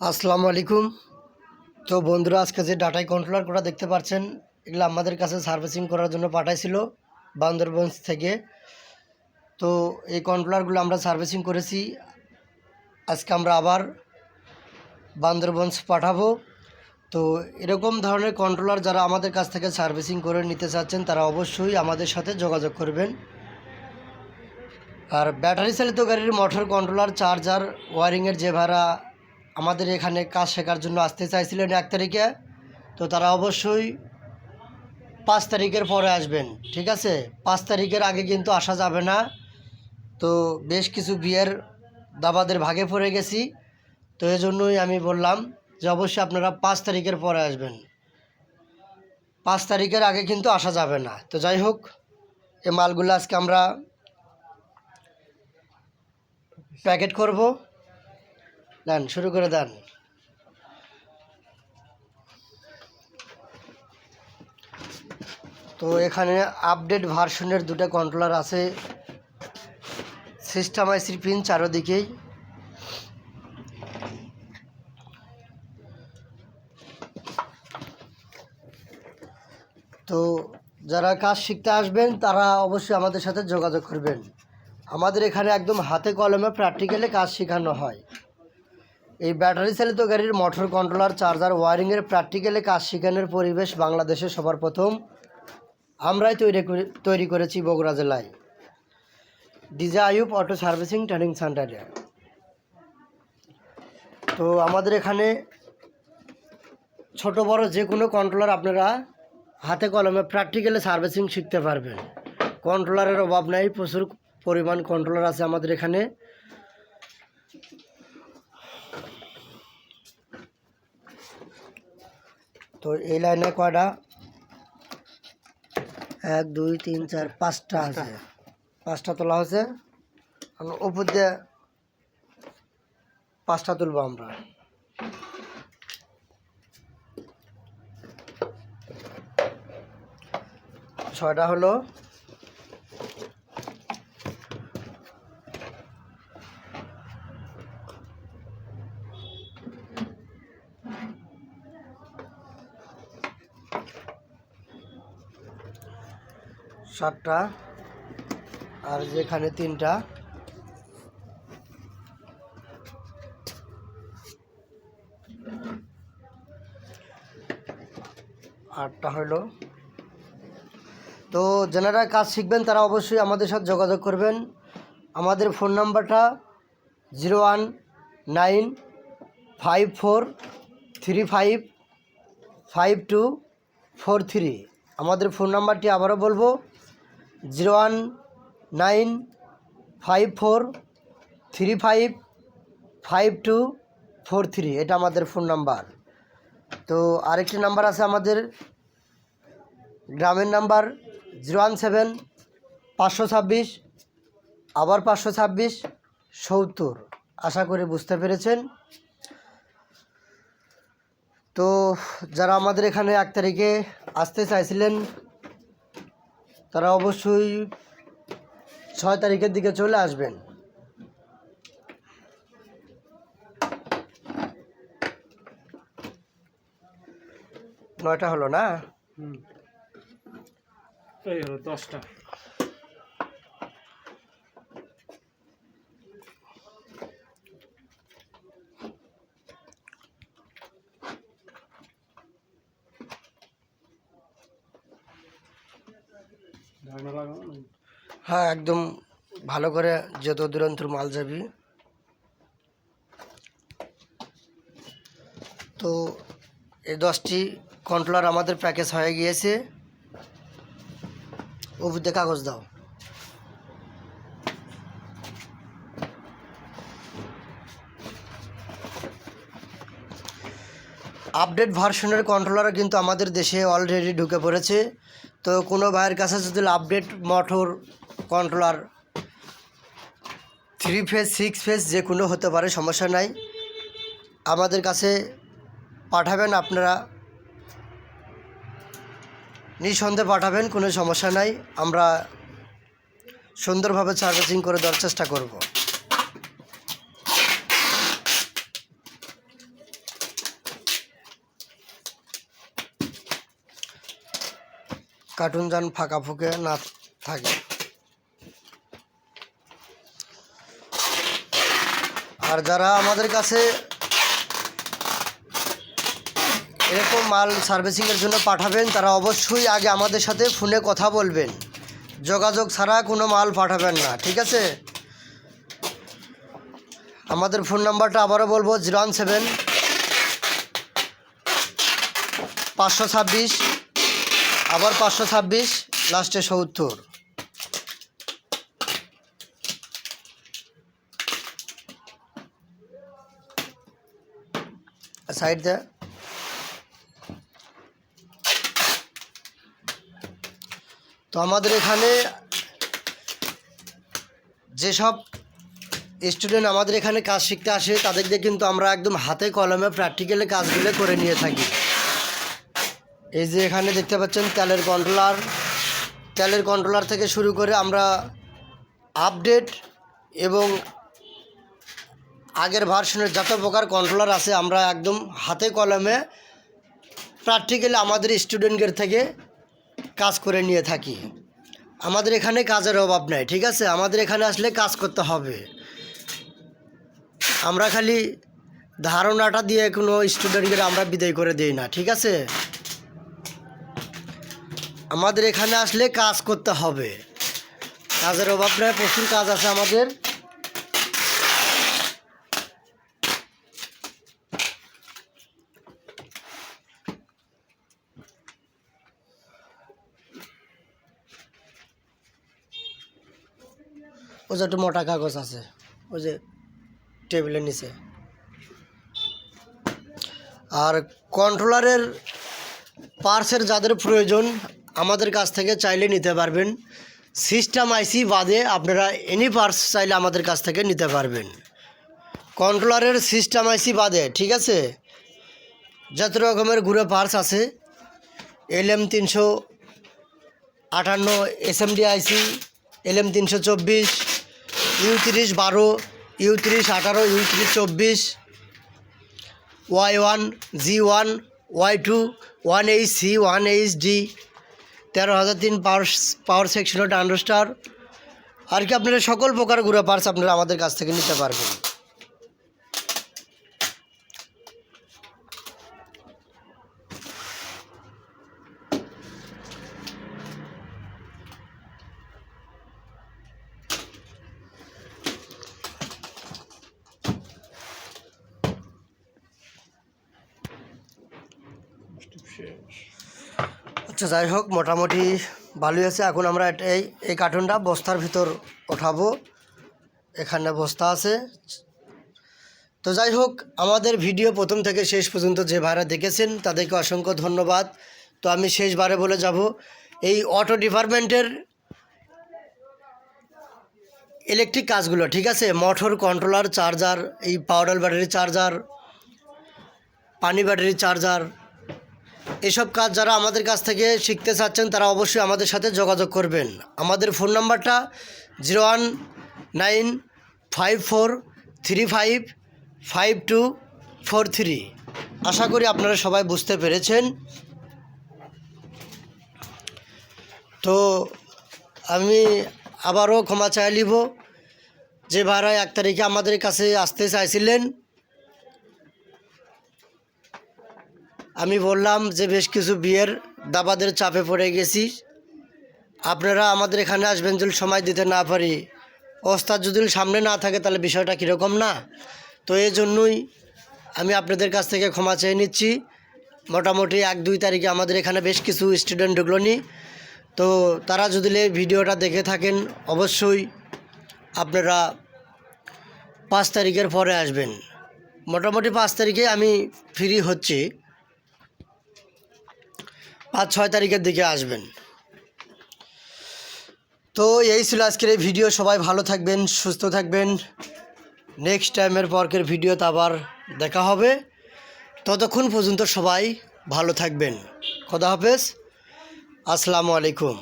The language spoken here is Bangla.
আসসালামু আলাইকুম। তো বন্ধুরা, আজকে যে ডাটাই কন্ট্রোলার কোটা দেখতে পাচ্ছেন, এগুলো আমাদের কাছে সার্ভিসিং করার জন্য পাঠাইছিল বান্দরবন থেকে। তো এই কন্ট্রোলারগুলো আমরা সার্ভিসিং করেছি। আজকে আমরা আবার বান্দরবন পাঠাবো। তো এরকম ধরনের কন্ট্রোলার যারা আমাদের কাছ থেকে সার্ভিসিং করে নিতে চাচ্ছেন, তারা অবশ্যই আমাদের সাথে যোগাযোগ করবেন। আর ব্যাটারি চালিত গাড়ির মোটর কন্ট্রোলার, চার্জার, ওয়ারিংয়ের যে ভাড়া আমাদের এখানে কাজ শেখার জন্য আসতে চাইছিলেন 1 তারিখে, তো তারা অবশ্যই 5 তারিখের পরে আসবেন। ঠিক আছে, 5 তারিখের আগে কিন্তু আসা যাবে না। তো বেশ কিছু বিয়ের দাবাদের ভাগে পড়ে গেছি, তো এই জন্যই আমি বললাম যে অবশ্যই আপনারা 5 তারিখের পরে আসবেন। 5 তারিখের আগে কিন্তু আসা যাবে না। তো যাই হোক, এই মালগুলো আজকে আমরা প্যাকেট করব। দেন, শুরু করে দেন। তো এখানে আপডেট ভার্সনের 2টা কন্ট্রোলার আছে, সিস্টেম আইসির পিন চারদিকেই। তো যারা কাজ শিখতে আসবেন তারা অবশ্যই আমাদের সাথে যোগাযোগ করবেন। আমাদের এখানে একদম হাতে কলমে প্র্যাকটিক্যালে কাজ শেখানো হয়। এই ব্যাটারি চালিত গাড়ির মোটর কন্ট্রোলার, চার্জার, ওয়ারিংয়ের প্র্যাকটিক্যালে কাজ শেখানোর পরিবেশ বাংলাদেশে সবার প্রথম আমরাই তৈরি করেছি বগুড়া জেলায়, DJ Ayub auto servicing training সেন্টারে। তো আমাদের এখানে ছোট বড় যে কোনো কন্ট্রোলার আপনারা হাতে কলমে প্র্যাকটিক্যালে সার্ভিসিং শিখতে পারবেন। কন্ট্রোলারের অভাব নেই, প্রচুর পরিমাণ কন্ট্রোলার আছে আমাদের এখানে। তো এই লাইনে কয়টা? 1 2 3 4 5টা আছে, 5টা তোলা হয়েছে। উপর দিয়ে 5টা তুলবো আমরা। ছয়টা হলো। সাতটা, আর যেখানে 3টা। আটটা হলো। তো যারা কাজ শিখবেন তারা অবশ্যই আমাদের সাথে যোগাযোগ করবেন। আমাদের ফোন নাম্বারটা 01954355243। আমাদের ফোন নাম্বারটি আবারও বলবো, 01954355243। এটা আমাদের ফোন নাম্বার। তো আরেকটি নাম্বার আছে আমাদের গ্রামের নাম্বার, 017-526 আবার 526-70। আশা করি বুঝতে পেরেছেন। তো যারা আমাদের এখানে 1 তারিখে আসতে চাইছিলেন তারা অবশ্যই 6 তারিখের দিকে চলে আসবেন। নয়টা হলো না? এই হলো 10টা। হ্যাঁ, একদম ভালো করে যত দূরান্তর মাল যাবি। তো এই 10টি কন্ট্রোলার আমাদের প্যাকেজ হয়ে গিয়েছে। উপর দিয়ে কাগজ দাও। আপডেট ভার্সনের কন্ট্রোলার কিন্তু আমাদের দেশে অলরেডি ঢুকে পড়েছে। তো কোনো ভাইয়ের কাছে যদি update motor controller 3 phase 6 phase যে কোনো হতে পারে, সমস্যা নাই, আমাদের কাছে পাঠাবেন। আপনারা নিঃসন্দেহে পাঠাবেন, কোনো সমস্যা নাই। আমরা সুন্দরভাবে সার্ভিসিং করে দেওয়ার চেষ্টা করব। কার্টুন যেন ফাঁকা ফুঁকে না থাকে। আর যারা আমাদের কাছে এরকম মাল সার্ভিসিংয়ের জন্য পাঠাবেন তারা অবশ্যই আগে আমাদের সাথে ফোনে কথা বলবেন, যোগাযোগ ছাড়া কোনো মাল পাঠাবেন না, ঠিক আছে? আমাদের ফোন নাম্বারটা আবারও বলবো 017 526 আবার 526 লাস্টে 70। সাইড দে। তো আমাদের এখানে যেসব স্টুডেন্ট আমাদের এখানে কাজ শিখতে আসে তাদের দিয়ে কিন্তু আমরা একদম হাতে কলমে প্র্যাকটিক্যালি কাজগুলো করে নিয়ে থাকি। এই যে এখানে দেখতে পাচ্ছেন তেলের কন্ট্রোলার থেকে শুরু করে আমরা আপডেট এবং আগের ভার্সনের যত প্রকার কন্ট্রোলার আছে আমরা একদম হাতে কলমে প্র্যাকটিক্যালি আমাদের স্টুডেন্টদের থেকে কাজ করে নিয়ে থাকি। আমাদের এখানে কাজের অভাব নাই, ঠিক আছে? আমাদের এখানে আসলে কাজ করতে হবে। আমরা খালি ধারণাটা দিয়ে কোনো স্টুডেন্টদের আমরা বিদায় করে দিই না, ঠিক আছে? আমাদের এখানে আসলে কাজ করতে হবে, কাজের অভাব নাই, প্রচুর কাজ আছে আমাদের। ওই যে একটু মোটা কাগজ আছে ওই যে টেবিলের নিচে। আর কন্ট্রোলারের পার্টসের যাদের প্রয়োজন আমাদের কাছ থেকে চাইলে নিতে পারবেন। সিস্টেম আইসি বাদে আপনারা এনি পার্টস চাইলে আমাদের কাছ থেকে নিতে পারবেন। কন্ট্রোলারের সিস্টেম আইসি বাদে, ঠিক আছে? যত রকমের ঘুরে পার্টস আছে, LM 358 SMD আইসি, LM 324, U30 12, U30 18, U30 24, Y1, G1, Y2, 1H C, 1H D, 13,003 power section transistor আর কি আপনারা সকল প্রকার গুঁড়া পার্টস আপনারা আমাদের কাছ থেকে নিতে পারবেন। আচ্ছা, যাই হোক, মোটামুটি ভালোই আছে। এখন আমরা এই কার্টুনটা বস্তার ভিতর ওঠাবো, এখানে বস্তা আছে। তো যাই হোক, আমাদের ভিডিও প্রথম থেকে শেষ পর্যন্ত যে ভাইরা দেখেছেন তাদেরকে অসংখ্য ধন্যবাদ। তো আমি শেষবারে বলে যাব, এই অটো ডিপার্টমেন্টের ইলেকট্রিক কাজগুলো, ঠিক আছে? মোটর কন্ট্রোলার, চার্জার, এই পাউডার ব্যাটারি চার্জার, পানি ব্যাটারি চার্জার, এসব কাজ যারা আমাদের কাছ থেকে শিখতে চাচ্ছেন তারা অবশ্যই আমাদের সাথে যোগাযোগ করবেন। আমাদের ফোন নাম্বারটা 01954355243। আশা করি আপনারা সবাই বুঝতে পেরেছেন। তো আমি আবারও ক্ষমা চাই নিব, যে ভাড়া 1 তারিখে আমাদের কাছে আসতে চাইছিলেন, আমি বললাম যে বেশ কিছু বিয়ের দাবাদের চাপে পড়ে গেছি, আপনারা আমাদের এখানে আসবেন। যদি সময় দিতে না পারি, ওস্তাদ যদি সামনে না থাকে তাহলে বিষয়টা কীরকম না? তো এই জন্যই আমি আপনাদের কাছ থেকে ক্ষমা চেয়ে নিচ্ছি। মোটামুটি 1-2 তারিখে আমাদের এখানে বেশ কিছু স্টুডেন্ট ঢুকলো নি। তো তারা যদি ভিডিওটা দেখে থাকেন অবশ্যই আপনারা 5 তারিখের পরে আসবেন। মোটামুটি 5 তারিখে আমি ফ্রি হচ্ছি, 5-6 তারিখের দিকে আসবেন। তো এই ছিল আজকের এই ভিডিও। সবাই ভালো থাকবেন, সুস্থ থাকবেন। নেক্সট টাইমের পরকের ভিডিওতে আবার দেখা হবে। ততক্ষণ পর্যন্ত সবাই ভালো থাকবেন। খোদা হাফেজ, আসসালামু আলাইকুম।